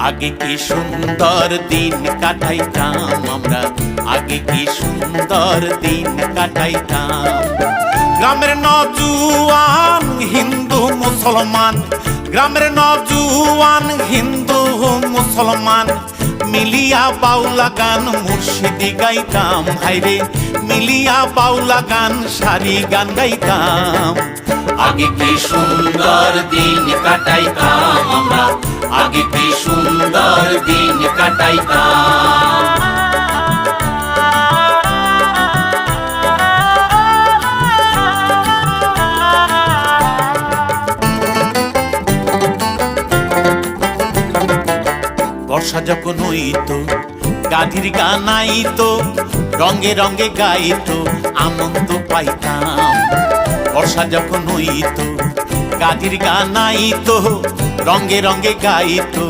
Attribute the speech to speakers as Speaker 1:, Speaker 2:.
Speaker 1: আগে কি সুন্দর দিন কাটাইতাম আমরা, আগে কি সুন্দর দিন কাটাইতাম। গ্রামের নওজোয়ান হিন্দু মুসলমান, গ্রামের নওজোয়ান হিন্দু মুসলমান মিলিয়া বাউলা গান মুর্শিদি গাইতাম। হাইরে মিলিয়া বাউলা গান সারি গান গাইতাম।
Speaker 2: আগে কি সুন্দর দিন কাটাইতাম আমরা, আগে কি সুন্দর দিন কাটাইতাম।
Speaker 1: বর্ষা যখন হইতো গাধির গান আইতো, রঙে রঙে গাইতো আনন্দ পাইতাম। বর্ষা যখন হইতো গাধির গান আইতো, রঙে রঙে গাইতো